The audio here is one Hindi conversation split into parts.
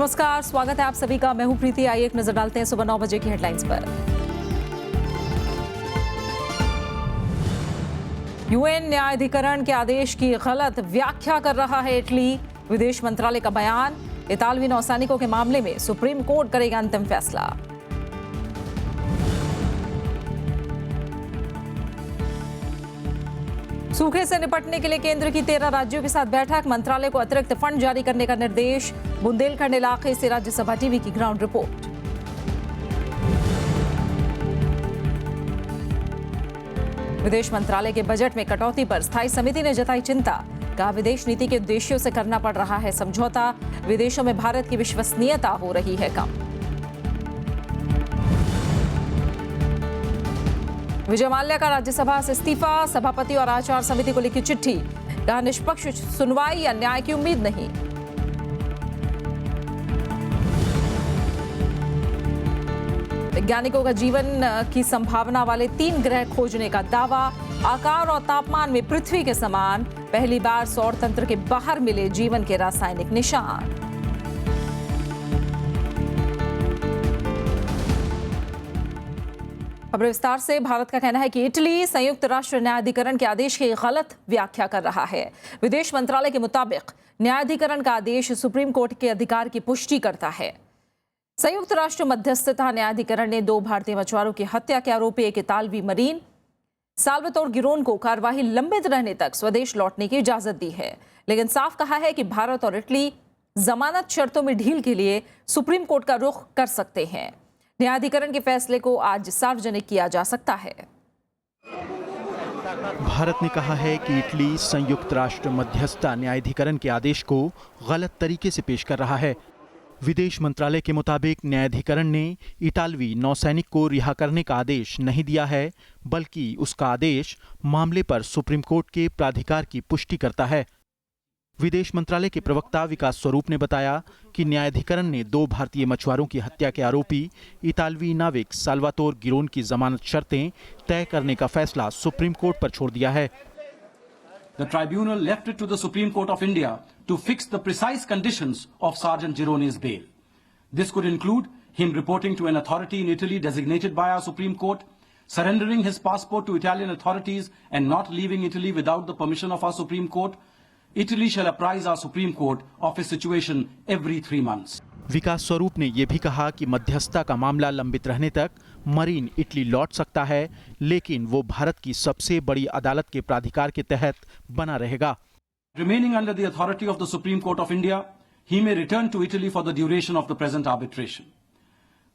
नमस्कार, स्वागत है आप सभी का। मैं हूं प्रीति। आइए एक नजर डालते हैं सुबह 9 बजे की हेडलाइंस पर। यूएन न्यायाधिकरण के आदेश की गलत व्याख्या कर रहा है इटली। विदेश मंत्रालय का बयान, इतालवी नौसैनिकों के मामले में सुप्रीम कोर्ट करेगा अंतिम फैसला। सूखे से निपटने के लिए केंद्र की 13 राज्यों के साथ बैठक, मंत्रालय को अतिरिक्त फंड जारी करने का निर्देश। बुंदेलखंड इलाके से राज्यसभा टीवी की ग्राउंड रिपोर्ट। विदेश मंत्रालय के बजट में कटौती पर स्थायी समिति ने जताई चिंता, कहा विदेश नीति के उद्देश्यों से करना पड़ रहा है समझौता, विदेशों में भारत की विश्वसनीयता हो रही है कम। विजय माल्या का राज्यसभा से इस्तीफा, सभापति और आचार समिति को लिखी चिट्ठी, कहा निष्पक्ष सुनवाई या न्याय की उम्मीद नहीं। वैज्ञानिकों का जीवन की संभावना वाले 3 ग्रह खोजने का दावा, आकार और तापमान में पृथ्वी के समान, पहली बार सौर तंत्र के बाहर मिले जीवन के रासायनिक निशान। खबर विस्तार से। भारत का कहना है कि इटली संयुक्त राष्ट्र न्यायाधिकरण के आदेश की गलत व्याख्या कर रहा है। विदेश मंत्रालय के मुताबिक न्यायाधिकरण का आदेश सुप्रीम कोर्ट के अधिकार की पुष्टि करता है। संयुक्त राष्ट्र मध्यस्थता न्यायाधिकरण ने 2 भारतीय मछुआरों की हत्या के आरोपी एक इतालवी मरीन साल्वातोर गिरोन को कार्यवाही लंबित रहने तक स्वदेश लौटने की इजाजत दी है, लेकिन साफ कहा है कि भारत और इटली जमानत शर्तों में ढील के लिए सुप्रीम कोर्ट का रुख कर सकते हैं। न्यायाधिकरण के फैसले को आज सार्वजनिक किया जा सकता है। भारत ने कहा है कि इटली संयुक्त राष्ट्र मध्यस्थता न्यायाधिकरण के आदेश को गलत तरीके से पेश कर रहा है। विदेश मंत्रालय के मुताबिक न्यायाधिकरण ने इतालवी नौसैनिक को रिहा करने का आदेश नहीं दिया है, बल्कि उसका आदेश मामले पर सुप्रीम कोर्ट के प्राधिकार की पुष्टि करता है। विदेश मंत्रालय के प्रवक्ता विकास स्वरूप ने बताया कि न्यायाधिकरण ने 2 भारतीय मछुआरों की हत्या के आरोपी इतालवी नाविक साल्वातोर गिरोन की जमानत शर्तें तय करने का फैसला सुप्रीम कोर्ट पर छोड़ दिया है। The tribunal left it to the Supreme Court of India to fix the precise conditions of Sergeant Girone's bail. This could include him reporting to an authority in Italy designated by our Supreme Court, surrendering his passport to Italian authorities and not leaving Italy without the permission of our Supreme Court. Italy shall apprise our Supreme Court of his situation every 3 months. विकास स्वरूप ने यह भी कहा कि मध्यस्थता का मामला लंबित रहने तक मरीन इटली लौट सकता है, लेकिन वो भारत की सबसे बड़ी अदालत के प्राधिकार के तहत बना रहेगा। Remaining under the authority of the Supreme Court of India, he may return to Italy for the duration of the present arbitration.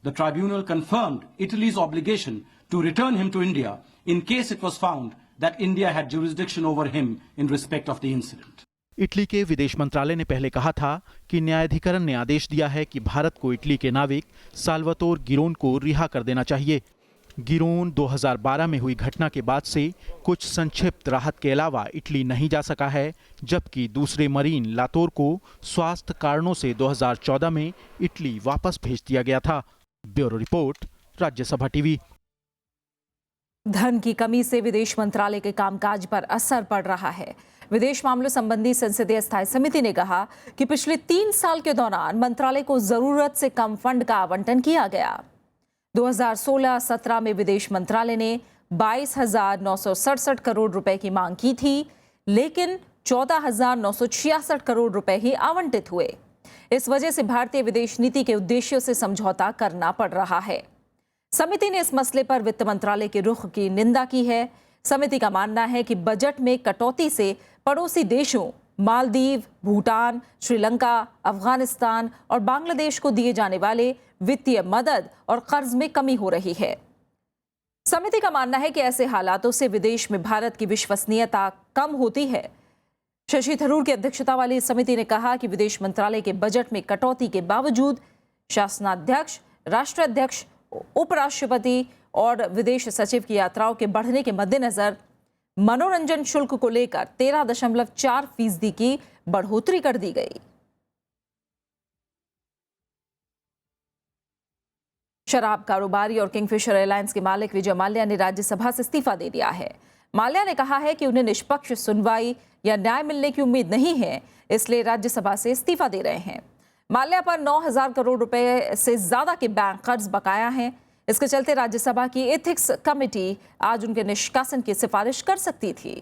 The tribunal confirmed Italy's obligation to return him to India in case it was found that India had jurisdiction over him in respect of the incident. Italy के विदेश मंत्रालय ने पहले कहा था कि न्यायाधिकरण ने आदेश दिया है कि भारत को इटली के नाविक साल्वातोर गिरोन को रिहा कर देना चाहिए। गिरोन 2012 में हुई घटना के बाद से कुछ संक्षिप्त राहत के अलावा इटली नहीं जा सका है, जबकि दूसरे मरीन लातोर को स्वास्थ्य कारणों से 2014 में इटली वापस भेज दिया गया था। Bureau report, Rajya Sabha TV. धन की कमी से विदेश मंत्रालय के कामकाज पर असर पड़ रहा है। विदेश मामलों संबंधी संसदीय स्थायी समिति ने कहा कि पिछले 3 साल के दौरान मंत्रालय को जरूरत से कम फंड का आवंटन किया गया। 2016-17 में विदेश मंत्रालय ने 22,967 करोड़ रुपए की मांग की थी, लेकिन 14,966 करोड़ रुपए ही आवंटित हुए। इस वजह से भारतीय विदेश नीति के उद्देश्यों से समझौता करना पड़ रहा है। समिति ने इस मसले पर वित्त मंत्रालय के रुख की निंदा की है। समिति का मानना है कि बजट में कटौती से पड़ोसी देशों मालदीव, भूटान, श्रीलंका, अफगानिस्तान और बांग्लादेश को दिए जाने वाले वित्तीय मदद और कर्ज में कमी हो रही है। समिति का मानना है कि ऐसे हालातों से विदेश में भारत की विश्वसनीयता कम होती है। शशि थरूर की अध्यक्षता वाली समिति ने कहा कि विदेश मंत्रालय के बजट में कटौती के बावजूद शासनाध्यक्ष, राष्ट्राध्यक्ष, उपराष्ट्रपति और विदेश सचिव की यात्राओं के बढ़ने के मद्देनजर मनोरंजन शुल्क को लेकर 13.4% की बढ़ोतरी कर दी गई। शराब कारोबारी और किंगफिशर एयरलाइंस के मालिक विजय माल्या ने राज्यसभा से इस्तीफा दे दिया है। माल्या ने कहा है कि उन्हें निष्पक्ष सुनवाई या न्याय मिलने की उम्मीद नहीं है, इसलिए राज्यसभा से इस्तीफा दे रहे हैं। माल्या पर 9,000 करोड़ रुपए से ज्यादा के बैंक कर्ज बकाया हैं। इसके चलते राज्यसभा की एथिक्स कमेटी आज उनके निष्कासन की सिफारिश कर सकती थी।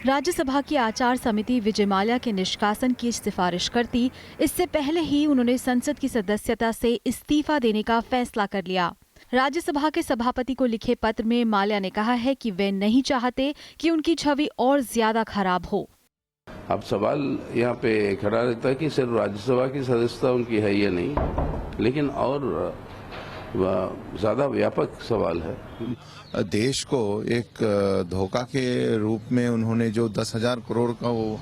राज्यसभा की आचार समिति विजय माल्या के निष्कासन की सिफारिश करती, इससे पहले ही उन्होंने संसद की सदस्यता से इस्तीफा देने का फैसला कर लिया। राज्यसभा के सभापति को लिखे पत्र में माल्या ने कहा है कि वे नहीं चाहते कि उनकी छवि और ज्यादा खराब हो। अब सवाल यहाँ पे खड़ा रहता है कि सिर्फ राज्यसभा की सदस्यता उनकी है या नहीं, लेकिन और ज्यादा व्यापक सवाल है। देश को एक धोखा के रूप में उन्होंने जो 10,000 करोड़ का वो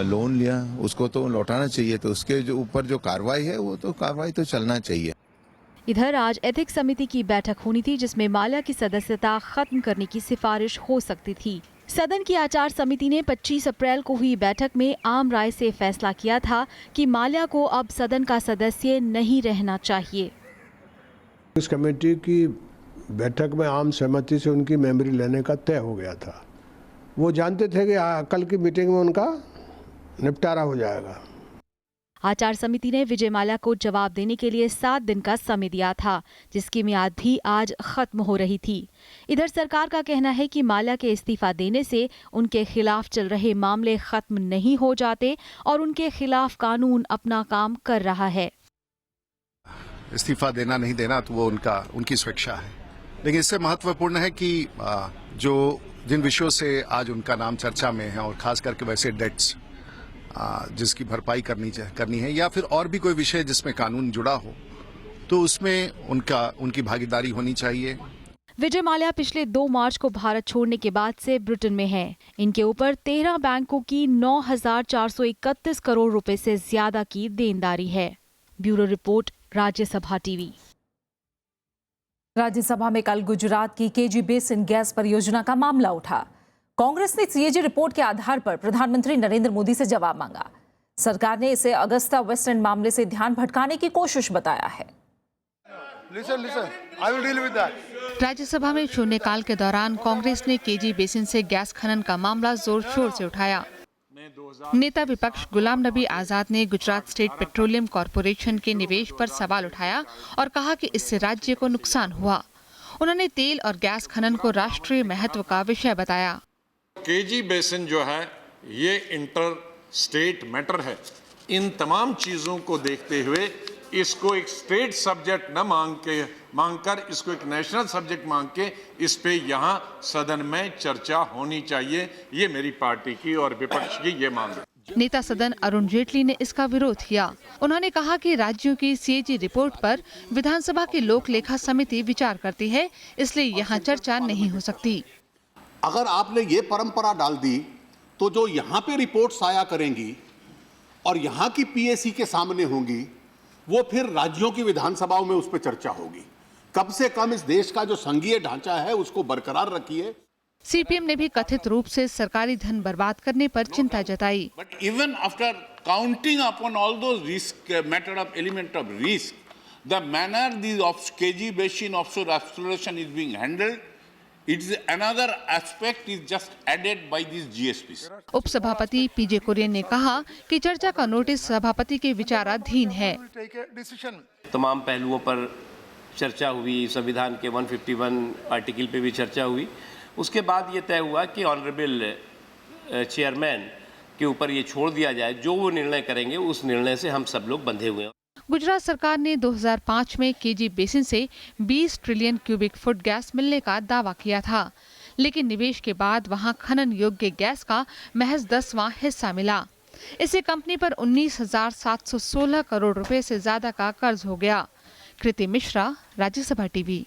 लोन लिया, उसको तो लौटाना चाहिए। तो उसके जो ऊपर जो कार्रवाई है वो तो कार्रवाई तो चलना चाहिए। इधर आज एथिक्स समिति की बैठक होनी थी, जिसमें माल्या की सदस्यता खत्म करने की सिफारिश हो सकती थी। सदन की आचार समिति ने 25 अप्रैल को हुई बैठक में आम राय से फैसला किया था कि माल्या को अब सदन का सदस्य नहीं रहना चाहिए। इस कमेटी की बैठक में आम सहमति से उनकी मेमोरी लेने का तय हो गया था। वो जानते थे कि कल की मीटिंग में उनका निपटारा हो जाएगा। आचार समिति ने विजय माल्या को जवाब देने के लिए 7 दिन का समय दिया था, जिसकी मियाद भी आज खत्म हो रही थी। इधर सरकार का कहना है कि माल्या के इस्तीफा देने से उनके खिलाफ चल रहे मामले खत्म नहीं हो जाते और उनके खिलाफ कानून अपना काम कर रहा है। इस्तीफा देना नहीं देना तो वो उनकी स्वेच्छा है, लेकिन इससे महत्वपूर्ण है कि जिन विषयों से आज उनका नाम चर्चा में है और खास करके वैसे डेट्स जिसकी भरपाई करनी है या फिर और भी कोई विषय जिसमें कानून जुड़ा हो, तो उसमें उनकी भागीदारी होनी चाहिए। विजय माल्या पिछले 2 मार्च को भारत छोड़ने के बाद से ब्रिटेन में हैं। इनके ऊपर 13 बैंकों की 9,431 करोड़ रुपए से ज्यादा की देनदारी है। Bureau report, Rajya Sabha TV. Rajya Sabha में कल गुजरात की केजी बेसिन गैस परियोजना का मामला उठा। कांग्रेस ने सीएजी रिपोर्ट के आधार पर प्रधानमंत्री नरेंद्र मोदी से जवाब मांगा। सरकार ने इसे अगस्ता वेस्टलैंड मामले से ध्यान भटकाने की कोशिश बताया है। राज्यसभा में शून्यकाल के दौरान कांग्रेस ने केजी बेसिन से गैस खनन का मामला जोर शोर से उठाया। नेता विपक्ष गुलाम नबी आजाद ने गुजरात स्टेट पेट्रोलियम कॉरपोरेशन के निवेश पर सवाल उठाया और कहा कि इससे राज्य को नुकसान हुआ। उन्होंने तेल और गैस खनन को राष्ट्रीय महत्व का विषय बताया। केजी बेसिन जो है ये इंटर स्टेट मैटर है। इन तमाम चीजों को देखते हुए इसको एक स्टेट सब्जेक्ट न मांगकर इसको एक नेशनल सब्जेक्ट मांग के इस पे यहाँ सदन में चर्चा होनी चाहिए। ये मेरी पार्टी की और विपक्ष की ये मांग है। नेता सदन अरुण जेटली ने इसका विरोध किया। उन्होंने कहा कि राज्यों की सीएजी रिपोर्ट पर विधानसभा की लोक लेखा समिति विचार करती है, इसलिए यहाँ चर्चा नहीं हो सकती। अगर आपने ये परंपरा डाल दी तो जो यहाँ पे रिपोर्ट्स आया करेंगी और यहाँ की पीएसी के सामने होंगी, वो फिर राज्यों की विधानसभाओं में उस पर चर्चा होगी। कम से कम इस देश का जो संघीय ढांचा है उसको बरकरार रखिए। सीपीएम ने भी कथित रूप से सरकारी धन बर्बाद करने पर चिंता जताई। But even after counting upon all those risk matter of element of risk, the manner this of KG basin offshore exploration is being handled, it is another aspect is just added by this GSPC. उपसभापति पीजे कुरियन ने कहा कि चर्चा का नोटिस सभापति के विचाराधीन है। तमाम पहलुओं पर चर्चा हुई, संविधान के 151 आर्टिकल पे भी चर्चा हुई। उसके बाद ये तय हुआ कि ऑनरेबल चेयरमैन के ऊपर ये छोड़ दिया जाए, जो वो निर्णय करेंगे उस निर्णय से हम सब लोग बंधे हुए हैं। गुजरात सरकार ने 2005 में केजी बेसिन से 20 ट्रिलियन क्यूबिक फुट गैस मिलने का दावा किया था, लेकिन निवेश के बाद वहां खनन योग्य गैस का महज 10वां हिस्सा मिला। इससे कंपनी पर 19,716 करोड़ रुपए से ज्यादा का कर्ज हो गया। कृति मिश्रा, राज्यसभा टीवी।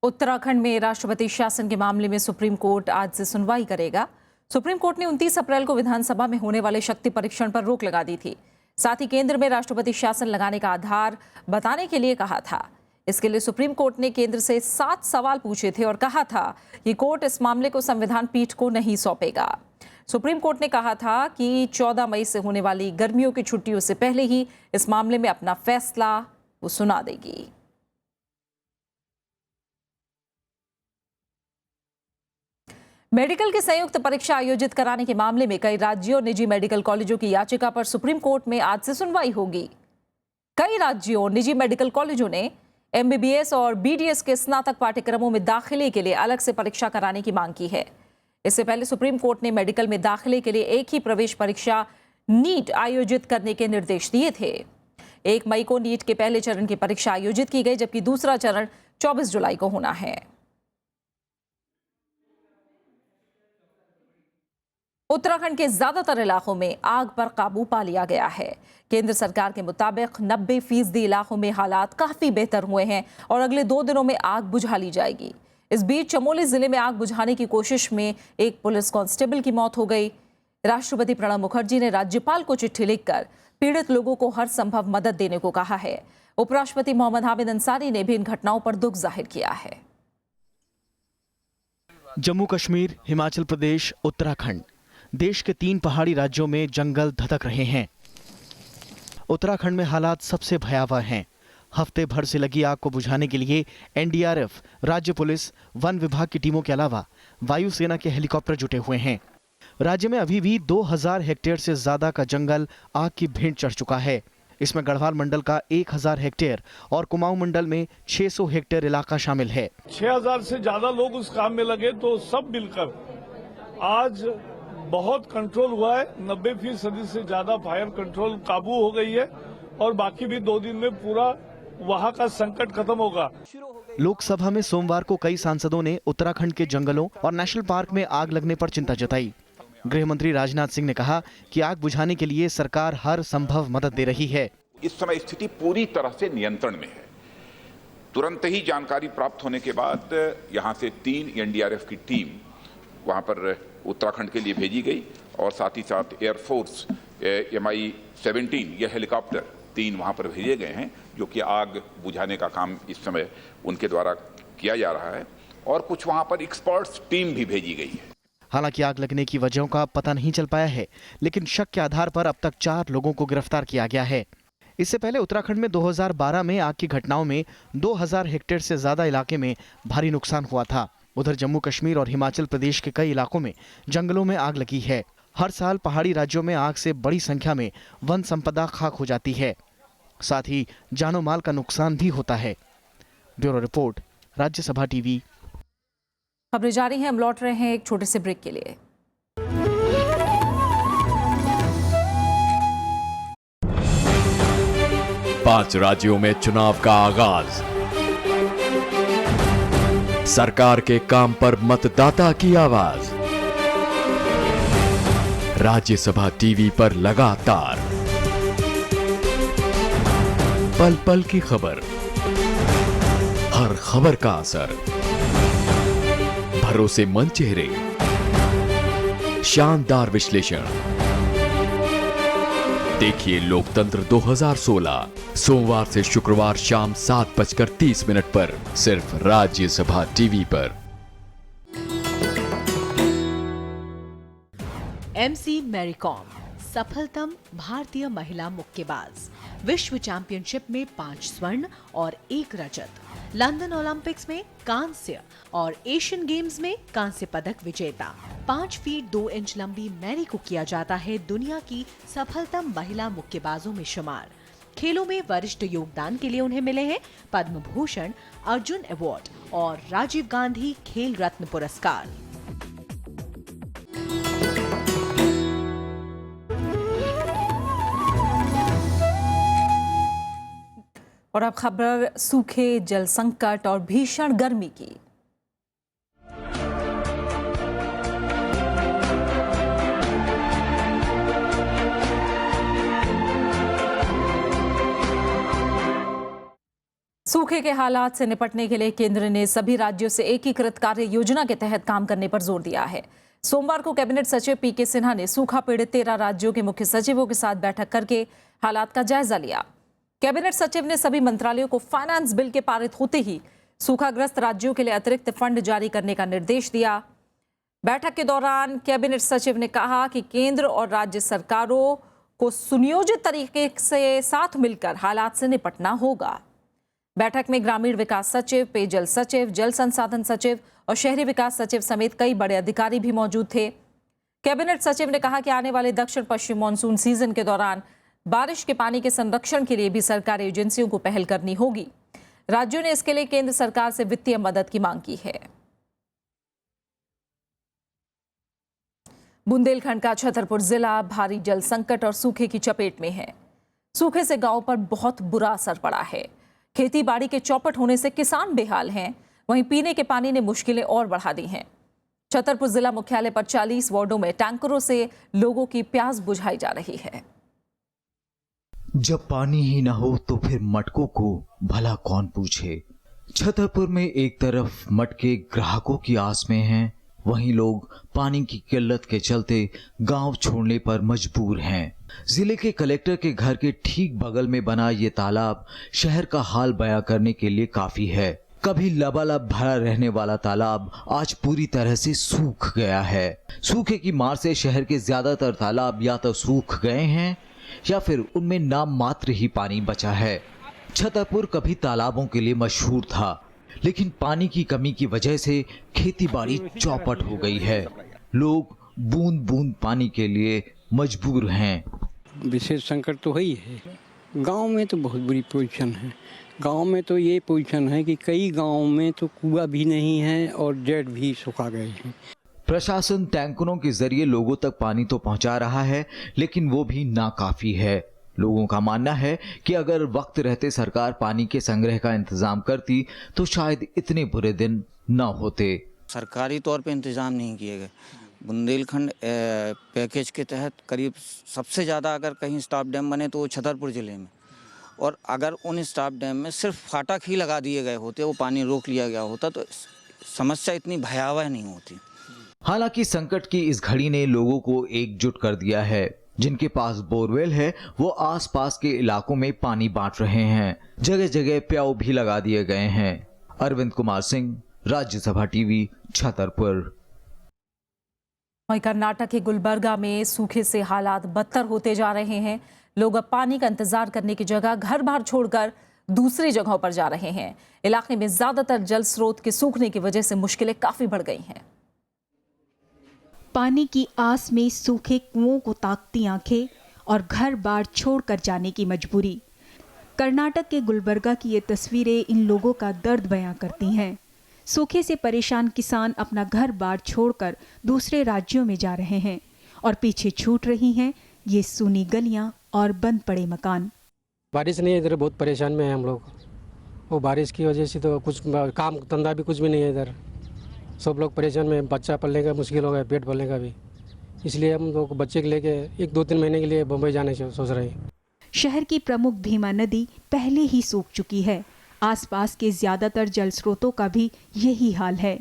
उत्तराखंड में राष्ट्रपति शासन के मामले में सुप्रीम कोर्ट आज से सुनवाई करेगा। सुप्रीम कोर्ट ने 29 अप्रैल को विधानसभा में होने वाले शक्ति परीक्षण पर रोक लगा दी थी। साथ ही केंद्र में राष्ट्रपति शासन लगाने का आधार बताने के लिए कहा था। इसके लिए सुप्रीम कोर्ट ने केंद्र से 7 सवाल पूछे थे और कहा था कि कोर्ट इस मामले को संविधान पीठ को नहीं सौंपेगा। सुप्रीम कोर्ट ने कहा था कि 14 मई से होने वाली गर्मियों की छुट्टियों से पहले ही इस मामले में अपना फैसला वो सुना देगी। मेडिकल की संयुक्त परीक्षा आयोजित कराने के मामले में कई राज्यों और निजी मेडिकल कॉलेजों की याचिका पर सुप्रीम कोर्ट में आज से सुनवाई होगी। कई राज्यों और निजी मेडिकल कॉलेजों ने MBBS और BDS के स्नातक पाठ्यक्रमों में दाखिले के लिए अलग से परीक्षा कराने की मांग की है। इससे पहले सुप्रीम कोर्ट ने मेडिकल में दाखिले के लिए एक ही प्रवेश परीक्षा नीट आयोजित करने के निर्देश दिए थे। 1 मई को नीट के पहले चरण की परीक्षा आयोजित की गई, जबकि दूसरा चरण 24 जुलाई को होना है। उत्तराखंड के ज्यादातर इलाकों में आग पर काबू पा लिया गया है। केंद्र सरकार के मुताबिक 90% इलाकों में हालात काफी बेहतर हुए हैं और अगले 2 दिनों में आग बुझा ली जाएगी। इस बीच चमोली जिले में आग बुझाने की कोशिश में एक पुलिस कांस्टेबल की मौत हो गई। राष्ट्रपति प्रणब मुखर्जी ने राज्यपाल को चिट्ठी लिखकर पीड़ित लोगों को हर संभव मदद देने को कहा है। उपराष्ट्रपति मोहम्मद हामिद अंसारी ने भी इन घटनाओं पर दुख जाहिर किया है। जम्मू कश्मीर, हिमाचल प्रदेश, उत्तराखंड, देश के 3 पहाड़ी राज्यों में जंगल धधक रहे हैं। उत्तराखंड में हालात सबसे भयावह हैं। हफ्ते भर से लगी आग को बुझाने के लिए NDRF, राज्य पुलिस, वन विभाग की टीमों के अलावा वायुसेना के हेलीकॉप्टर जुटे हुए हैं। राज्य में अभी भी 2000 हेक्टेयर से ज्यादा का जंगल आग की भेंट चढ़ चुका है। इसमें गढ़वाल मंडल का 1000 हेक्टेयर और कुमाऊं मंडल में 600 हेक्टेयर इलाका शामिल है। 6000 से ज्यादा लोग उस काम में लगे, तो सब मिलकर आज बहुत कंट्रोल हुआ है। 90% से ज्यादा फायर कंट्रोल काबू हो गई है और बाकी भी 2 दिन में पूरा वहां का संकट खत्म होगा। लोकसभा में सोमवार को कई सांसदों ने उत्तराखंड के जंगलों और नेशनल पार्क में आग लगने पर चिंता जताई। गृह मंत्री राजनाथ सिंह ने कहा कि आग बुझाने के लिए सरकार हर संभव मदद दे रही है। इस समय स्थिति पूरी तरह से नियंत्रण में है। तुरंत ही जानकारी प्राप्त होने के बाद यहां से 3 NDRF की टीम वहां पर उत्तराखंड के लिए भेजी गई और साथ ही साथ एयरफोर्स MI-17 ये हेलीकॉप्टर 3 वहां पर भेजे गए हैं, जो कि आग बुझाने का काम इस समय उनके द्वारा किया जा रहा है और कुछ वहां पर एक्सपर्ट्स टीम भी भेजी गई है। हालांकि आग लगने की वजहों का पता नहीं चल पाया है, लेकिन शक के आधार पर अब तक 4 लोगों को गिरफ्तार किया गया है। इससे पहले उत्तराखंड में 2012 में आग की घटनाओं में 2000 हेक्टेयर से ज्यादा इलाके में भारी नुकसान हुआ था। उधर जम्मू कश्मीर और हिमाचल प्रदेश के कई इलाकों में जंगलों में आग लगी है। हर साल पहाड़ी राज्यों में आग से बड़ी संख्या में वन संपदा खाक हो जाती है, साथ ही जानो माल का नुकसान भी होता है। Bureau report, Rajya Sabha TV. खबरें जारी हैं, हम लौट रहे हैं एक छोटे से ब्रेक के लिए। पांच राज्यों में चुनाव का आगाज। सरकार के काम पर मतदाता की आवाज। राज्यसभा टीवी पर लगातार पल पल की खबर, हर खबर का असर, भरोसेमंद चेहरे, शानदार विश्लेषण। देखिए लोकतंत्र 2016 सोमवार से शुक्रवार शाम 7:30 पर सिर्फ राज्यसभा टीवी पर। MC मैरी कॉम सफलतम भारतीय महिला मुक्केबाज। विश्व चैंपियनशिप में 5 स्वर्ण और 1 रजत, लंदन ओलंपिक्स में कांस्य और एशियन गेम्स में कांस्य पदक विजेता। 5 फीट 2 इंच लंबी मैरी को किया जाता है दुनिया की सफलतम महिला मुक्केबाजों में शुमार। खेलों में वरिष्ठ योगदान के लिए उन्हें मिले हैं पद्म भूषण, अर्जुन अवार्ड और राजीव गांधी खेल रत्न पुरस्कार। और अब खबर सूखे, जल संकट और भीषण गर्मी की। सूखे के हालात से निपटने के लिए केंद्र ने सभी राज्यों से एकीकृत कार्य योजना के तहत काम करने पर जोर दिया है। सोमवार को कैबिनेट सचिव PK सिन्हा ने सूखा पीड़ित 13 राज्यों के मुख्य सचिवों के साथ बैठक करके हालात का जायजा लिया। कैबिनेट सचिव ने सभी मंत्रालयों को फाइनेंस बिल के पारित होते ही सूखाग्रस्त राज्यों के लिए अतिरिक्त फंड जारी करने का निर्देश दिया। बैठक के दौरान कैबिनेट सचिव ने कहा कि केंद्र और राज्य सरकारों को सुनियोजित तरीके से साथ मिलकर हालात से निपटना होगा। बैठक में ग्रामीण विकास सचिव, पेयजल सचिव, जल संसाधन सचिव और शहरी विकास सचिव समेत कई बड़े अधिकारी भी मौजूद थे। कैबिनेट सचिव ने कहा कि आने वाले दक्षिण पश्चिम मानसून सीजन के दौरान बारिश के पानी के संरक्षण के लिए भी सरकारी एजेंसियों को पहल करनी होगी। राज्यों ने इसके लिए केंद्र सरकार से वित्तीय मदद की मांग की है। बुंदेलखंड का छतरपुर जिला भारी जल संकट और सूखे की चपेट में है। सूखे से गांव पर बहुत बुरा असर पड़ा है। खेती बाड़ी के चौपट होने से किसान बेहाल हैं, वहीं पीने के पानी ने मुश्किलें और बढ़ा दी हैं। छतरपुर जिला मुख्यालय पर 40 वार्डों में टैंकरों से लोगों की प्यास बुझाई जा रही है। जब पानी ही न हो तो फिर मटकों को भला कौन पूछे। छतरपुर में एक तरफ मटके ग्राहकों की आस में हैं, वहीं लोग पानी की किल्लत के चलते गांव छोड़ने पर मजबूर हैं। जिले के कलेक्टर के घर के ठीक बगल में बना ये तालाब शहर का हाल बयां करने के लिए काफी है। कभी लबालब भरा रहने वाला तालाब आज पूरी तरह से सूख गया है। सूखे की मार से शहर के ज्यादातर तालाब या तो सूख गए हैं या फिर उनमें नाम मात्र ही पानी बचा है। छतरपुर कभी तालाबों के लिए मशहूर था, लेकिन पानी की कमी की वजह से खेती बाड़ी चौपट हो गई है। लोग बूंद बूंद पानी के लिए मजबूर हैं। विशेष संकट तो ही है। गांव में तो बहुत बुरी पोजीशन है। गांव में तो ये पोजीशन है कि कई गांव में तो कुआं भी नहीं है और जेट भी सुखा गए हैं। प्रशासन टैंकरों के जरिए लोगों तक पानी तो पहुंचा रहा है, लेकिन वो भी नाकाफी है। लोगों का मानना है कि अगर वक्त रहते सरकार पानी के संग्रह का इंतजाम करती तो शायद इतने बुरे दिन न होते। सरकारी तौर पे इंतजाम नहीं किए गए। बुंदेलखंड पैकेज के तहत करीब सबसे ज़्यादा अगर कहीं स्टॉप डैम बने तो वो छतरपुर ज़िले में, और अगर उन स्टॉप डैम में सिर्फ फाटक ही लगा दिए गए होते, वो पानी रोक लिया गया होता, तो समस्या इतनी भयावह नहीं होती। हालांकि संकट की इस घड़ी ने लोगों को एकजुट कर दिया है। जिनके पास बोरवेल है वो आसपास के इलाकों में पानी बांट रहे हैं। जगह जगह प्याऊ भी लगा दिए गए हैं। अरविंद कुमार सिंह, राज्यसभा टीवी, छतरपुर। वहीं कर्नाटक के गुलबर्गा में सूखे से हालात बदतर होते जा रहे हैं। लोग अब पानी का इंतजार करने की जगह घर बार छोड़कर दूसरी जगहों पर जा रहे हैं। इलाके में ज्यादातर जल स्रोत के सूखने की वजह से मुश्किलें काफी बढ़ गई हैं। पानी की आस में सूखे कुओं को ताकती आंखें और घर बार छोड़कर जाने की मजबूरी। कर्नाटक के गुलबर्गा की ये तस्वीरें इन लोगों का दर्द बयां करती हैं। सूखे से परेशान किसान अपना घर बार छोड़कर दूसरे राज्यों में जा रहे हैं और पीछे छूट रही हैं ये सूनी गलियां और बंद पड़े मकान। बारिश नहीं है इधर, बहुत परेशान में है हम लोग। वो बारिश की वजह से तो कुछ काम धंधा भी कुछ भी नहीं है इधर। सब लोग परेशान में, बच्चा पलने का मुश्किल हो गया, पेट भरने का भी। इसलिए हम लोग बच्चे को लेके 1-2-3 महीने के लिए बम्बई जाने से सोच रहे हैं। शहर की प्रमुख भीमा नदी पहले ही सूख चुकी है। आसपास के ज्यादातर जल स्रोतों का भी यही हाल है।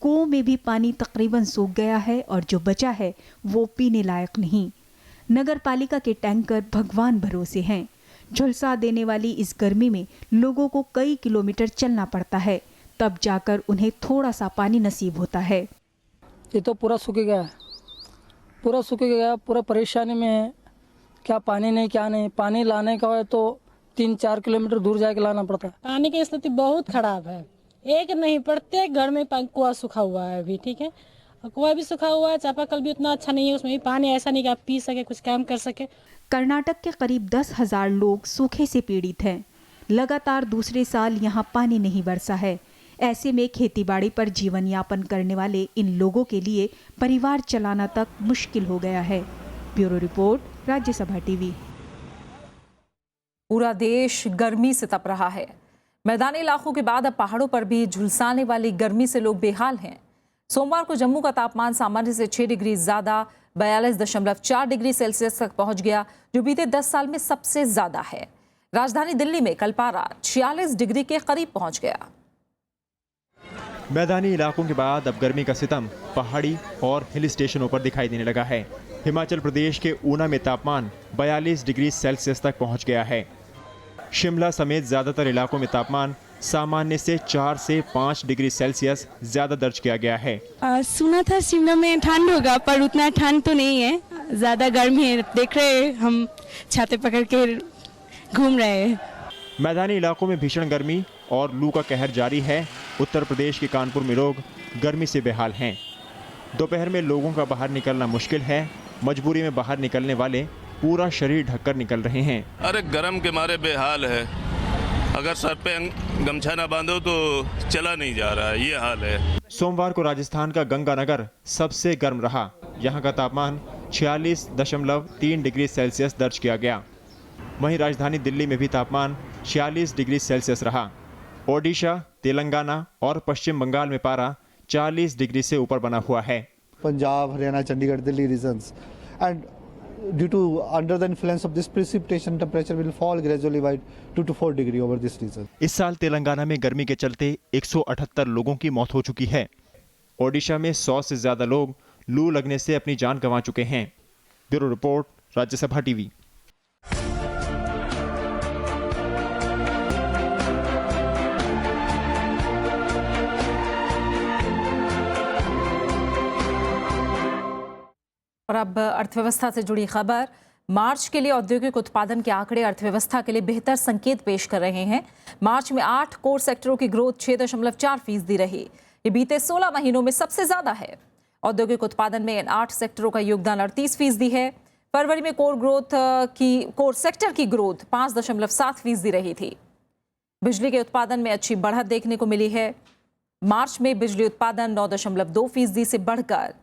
कुओं में भी पानी तकरीबन सूख गया है और जो बचा है वो पीने लायक नहीं। नगर पालिका के टैंकर भगवान भरोसे हैं। झुलसा देने वाली इस गर्मी में लोगों को कई किलोमीटर चलना पड़ता है, तब जाकर उन्हें थोड़ा सा पानी नसीब होता है। ये तो पूरा सूख गया, पूरा सूख गया, पूरा परेशानी में है। क्या पानी नहीं, क्या नहीं। पानी लाने का है तो 3-4 किलोमीटर दूर जाके लाना पड़ता है। पानी की स्थिति बहुत खराब है। एक नहीं, प्रत्येक घर में कुआं सूखा हुआ है अभी। ठीक है, कुआं भी सूखा हुआ है, चापाकल भी उतना अच्छा नहीं है, उसमें भी पानी ऐसा नहीं कि आप पी सके, कुछ काम कर सके। कर्नाटक के करीब 10,000 लोग सूखे से पीड़ित हैं। लगातार दूसरे साल यहाँ पानी नहीं बरसा है। ऐसे में खेतीबाड़ी पर जीवन यापन करने वाले इन लोगों के लिए परिवार चलाना तक मुश्किल हो गया है। Bureau report, Rajya Sabha TV. पूरा देश गर्मी से तप रहा है। मैदानी इलाकों के बाद अब पहाड़ों पर भी झुलसाने वाली गर्मी से लोग बेहाल हैं। सोमवार को जम्मू का तापमान सामान्य से 6 डिग्री ज्यादा 42.4 डिग्री सेल्सियस तक पहुंच गया, जो बीते 10 साल में सबसे ज्यादा है। राजधानी दिल्ली में कल पारा 46 डिग्री के करीब पहुंच गया। मैदानी इलाकों के बाद अब गर्मी का सितम पहाड़ी और हिल स्टेशनों पर दिखाई देने लगा है। हिमाचल प्रदेश के ऊना में तापमान 42 डिग्री सेल्सियस तक पहुंच गया है। शिमला समेत ज्यादातर इलाकों में तापमान सामान्य से 4 से 5 डिग्री सेल्सियस ज्यादा दर्ज किया गया है। सुना था शिमला में ठंड होगा, पर उतना ठंड तो नहीं है, ज्यादा गर्मी है। देख रहे हैं, हम छाते पकड़ के घूम रहे हैं। मैदानी इलाकों में भीषण गर्मी और लू का कहर जारी है। उत्तर प्रदेश के कानपुर में लोग गर्मी से बेहाल हैं। दोपहर में लोगों का बाहर निकलना मुश्किल है। मजबूरी में बाहर निकलने वाले पूरा शरीर ढककर निकल रहे हैं। अरे गर्म के मारे बेहाल है, अगर सर पे गमछा ना बांधो तो चला नहीं जा रहा है, ये हाल है। सोमवार को राजस्थान का गंगानगर सबसे गर्म रहा। यहाँ का तापमान 46.3 डिग्री सेल्सियस दर्ज किया गया। वहीं राजधानी दिल्ली में भी तापमान 46 डिग्री सेल्सियस रहा। ओडिशा, तेलंगाना और पश्चिम बंगाल में पारा 40 डिग्री से ऊपर बना हुआ है। Punjab, Haryana, Chandigarh, Delhi regions and due to under the influence of this precipitation temperature will fall gradually by 2 to 4 degree over this region. इस साल तेलंगाना में गर्मी के चलते 178 लोगों की मौत हो चुकी है। ओडिशा में 100 से ज्यादा लोग लू लगने से अपनी जान गंवा चुके हैं। Bureau report, Rajya Sabha TV. और अब अर्थव्यवस्था से जुड़ी खबर। मार्च के लिए औद्योगिक उत्पादन के आंकड़े अर्थव्यवस्था के लिए बेहतर संकेत पेश कर रहे हैं। मार्च में 8 कोर सेक्टरों की ग्रोथ 6.4% रही। ये बीते 16 महीनों में सबसे ज्यादा है। औद्योगिक उत्पादन में इन 8 सेक्टरों का योगदान 38% है। फरवरी में कोर सेक्टर की ग्रोथ 5.7% रही थी। बिजली के उत्पादन में अच्छी बढ़त देखने को मिली है। मार्च में बिजली उत्पादन 9.2% से बढ़कर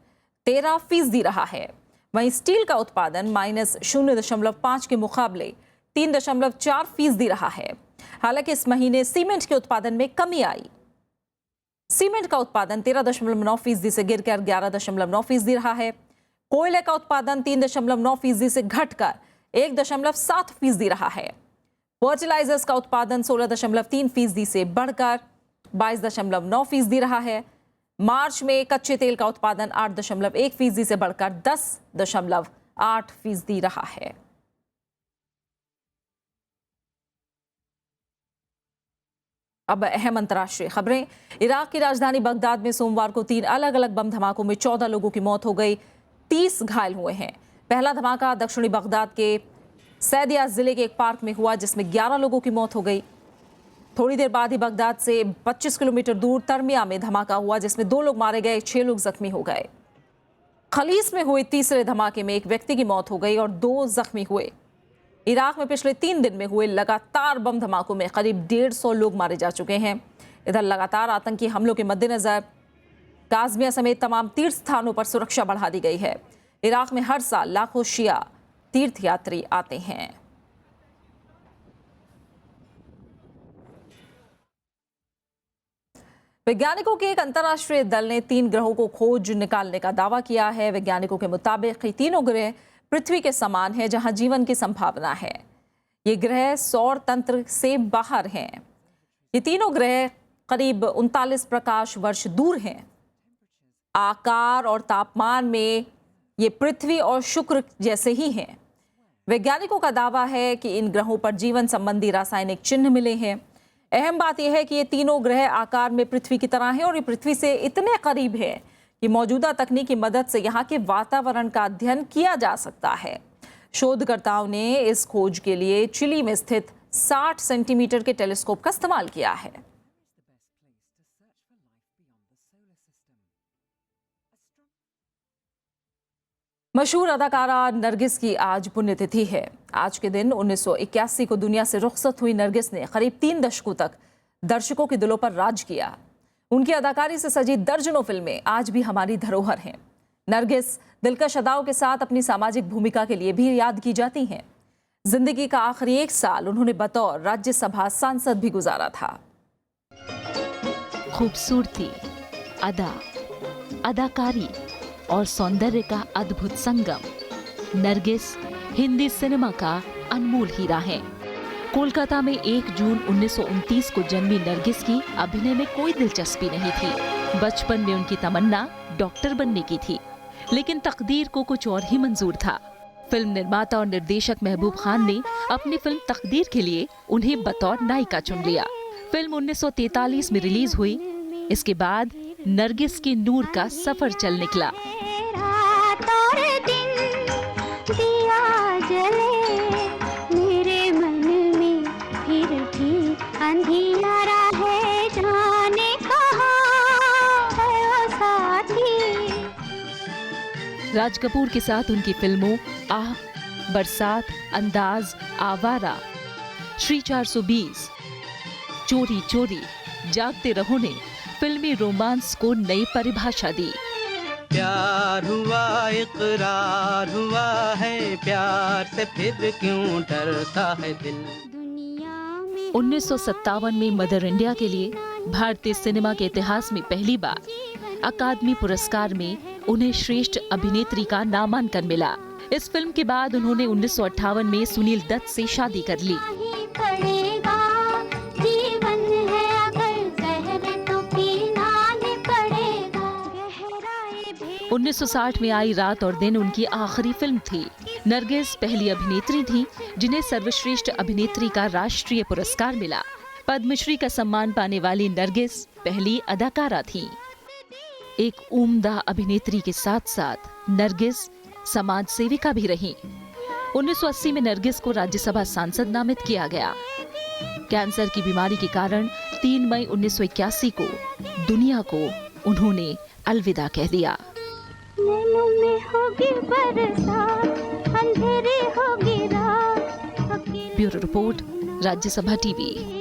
13% रहा है। वहीं स्टील का उत्पादन -0.5 के मुकाबले 3.4% रहा है। हालांकि इस महीने सीमेंट के उत्पादन में कमी आई। सीमेंट का उत्पादन 13.9% से गिरकर 11.9% रहा है। कोयले का उत्पादन 3.9% से घटकर 1.7% रहा है। फर्टिलाइजर्स का उत्पादन 16.3% से बढ़कर 22.9% रहा है। मार्च में कच्चे तेल का उत्पादन 8.1% से बढ़कर 10.8% रहा है। अब अहम अंतर्राष्ट्रीय खबरें। इराक की राजधानी बगदाद में सोमवार को 3 अलग अलग बम धमाकों में 14 लोगों की मौत हो गई, 30 घायल हुए हैं। पहला धमाका दक्षिणी बगदाद के सैदिया जिले के एक पार्क में हुआ, जिसमें 11 लोगों की मौत हो गई। थोड़ी देर बाद ही बगदाद से 25 किलोमीटर दूर तरमिया में धमाका हुआ, जिसमें 2 लोग मारे गए, 6 लोग जख्मी हो गए। खलीस में हुए तीसरे धमाके में एक व्यक्ति की मौत हो गई और 2 जख्मी हुए। इराक में पिछले 3 दिन में हुए लगातार बम धमाकों में करीब 150 लोग मारे जा चुके हैं। इधर लगातार आतंकी हमलों के मद्देनजर काज़मिया समेत तमाम तीर्थ स्थानों पर सुरक्षा बढ़ा दी गई है। इराक में हर साल लाखों शिया तीर्थयात्री आते हैं। वैज्ञानिकों के एक अंतर्राष्ट्रीय दल ने 3 ग्रहों को खोज निकालने का दावा किया है। वैज्ञानिकों के मुताबिक ये तीनों ग्रह पृथ्वी के समान हैं, जहां जीवन की संभावना है। ये ग्रह सौर तंत्र से बाहर हैं। ये तीनों ग्रह करीब 39 प्रकाश वर्ष दूर हैं। आकार और तापमान में ये पृथ्वी और शुक्र जैसे ही हैं। वैज्ञानिकों का दावा है कि इन ग्रहों पर जीवन संबंधी रासायनिक चिन्ह मिले हैं। अहम बात यह है कि ये तीनों ग्रह आकार में पृथ्वी की तरह हैं और ये पृथ्वी से इतने करीब है कि मौजूदा तकनीक की मदद से यहाँ के वातावरण का अध्ययन किया जा सकता है। शोधकर्ताओं ने इस खोज के लिए चिली में स्थित 60 सेंटीमीटर के टेलीस्कोप का इस्तेमाल किया है। मशहूर अदाकारा नरगिस की आज पुण्यतिथि है। आज के दिन 1981 को दुनिया से रुखसत हुई नरगिस ने करीब 3 दशकों तक दर्शकों के दिलों पर राज किया। उनकी अदाकारी से सजी दर्जनों फिल्में आज भी हमारी धरोहर हैं। नरगिस दिलकश अदाओं के साथ अपनी सामाजिक भूमिका के लिए भी याद की जाती हैं। जिंदगी का आखिरी 1 साल उन्होंने बतौर राज्यसभा सांसद भी गुजारा था। खूबसूरती, अदा, अदाकारी और सौंदर्य का अद्भुत संगम। नरगिस हिंदी सिनेमा का अनमोल हीरा है। कोलकाता में 1 जून 1929 को जन्मी नरगिस की अभिनय में कोई दिलचस्पी नहीं थी। बचपन में उनकी तमन्ना डॉक्टर बनने की थी, लेकिन तकदीर को कुछ और ही मंजूर था। फिल्म निर्माता और निर्देशक महबूब खान ने अपनी फिल्म तकदीर के लिए उन्हें बतौर नायिका चुन लिया। फिल्म 1943 में रिलीज हुई। इसके बाद नरगिस की नूर का सफर चल निकला। मेरे मन में फिर भी अंधियारा है। राज कपूर के साथ उनकी फिल्मों आह, बरसात, अंदाज, आवारा, श्री 420, चोरी चोरी, जागते रहो ने फिल्मी रोमांस को नई परिभाषा दी। प्यार हुआ इकरार हुआ है, प्यार से फिर क्यों डरता है दिल। 1957 में मदर इंडिया के लिए भारतीय सिनेमा के इतिहास में पहली बार अकादमी पुरस्कार में उन्हें श्रेष्ठ अभिनेत्री का नामांकन मिला। इस फिल्म के बाद उन्होंने 1958 में सुनील दत्त से शादी कर ली। 1960 में आई रात और दिन उनकी आखिरी फिल्म थी। नरगिस पहली अभिनेत्री थी जिन्हें सर्वश्रेष्ठ अभिनेत्री का राष्ट्रीय पुरस्कार मिला। पद्मश्री का सम्मान पाने वाली नरगिस पहली अदाकारा थी। एक उम्दा अभिनेत्री के साथ साथ नरगिस समाज सेविका भी रहीं। 1980 में नरगिस को राज्यसभा सांसद नामित किया गया। कैंसर की बीमारी के कारण 3 मई 1981 को दुनिया को उन्होंने अलविदा कह दिया। Bureau report, Rajya Sabha TV.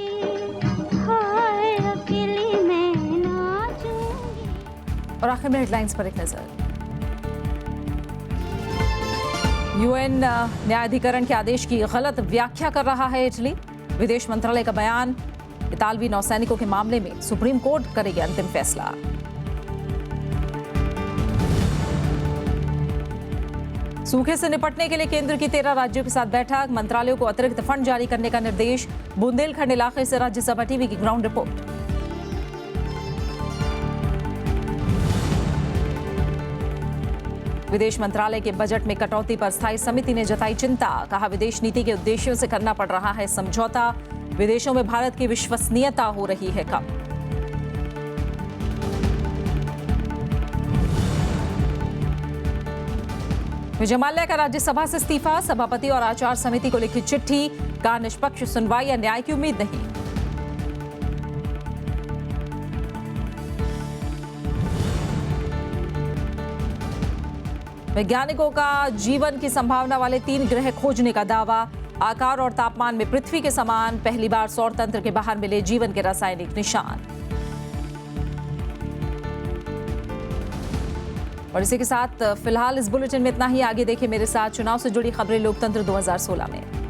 और आखिर में हेडलाइंस पर एक नजर। यूएन न्यायाधिकरण के आदेश की गलत व्याख्या कर रहा है इटली। विदेश मंत्रालय का बयान, इतालवी नौसैनिकों के मामले में सुप्रीम कोर्ट करेगी अंतिम फैसला। सूखे से निपटने के लिए केंद्र की 13 राज्यों के साथ बैठक, मंत्रालयों को अतिरिक्त फंड जारी करने का निर्देश। बुंदेलखंड इलाके से राज्यसभा टीवी की ग्राउंड रिपोर्ट। विदेश मंत्रालय के बजट में कटौती पर स्थायी समिति ने जताई चिंता। कहा, विदेश नीति के उद्देश्यों से करना पड़ रहा है समझौता। विदेशों में भारत की विश्वसनीयता हो रही है कम। विजय माल्या का राज्यसभा से इस्तीफा, सभापति और आचार समिति को लिखी चिट्ठी। कहा, निष्पक्ष सुनवाई या न्याय की उम्मीद नहीं। वैज्ञानिकों का जीवन की संभावना वाले 3 ग्रह खोजने का दावा। आकार और तापमान में पृथ्वी के समान, पहली बार सौर तंत्र के बाहर मिले जीवन के रासायनिक निशान। और इसी के साथ फिलहाल इस बुलेटिन में इतना ही। आगे देखें मेरे साथ चुनाव से जुड़ी खबरें लोकतंत्र 2016 में।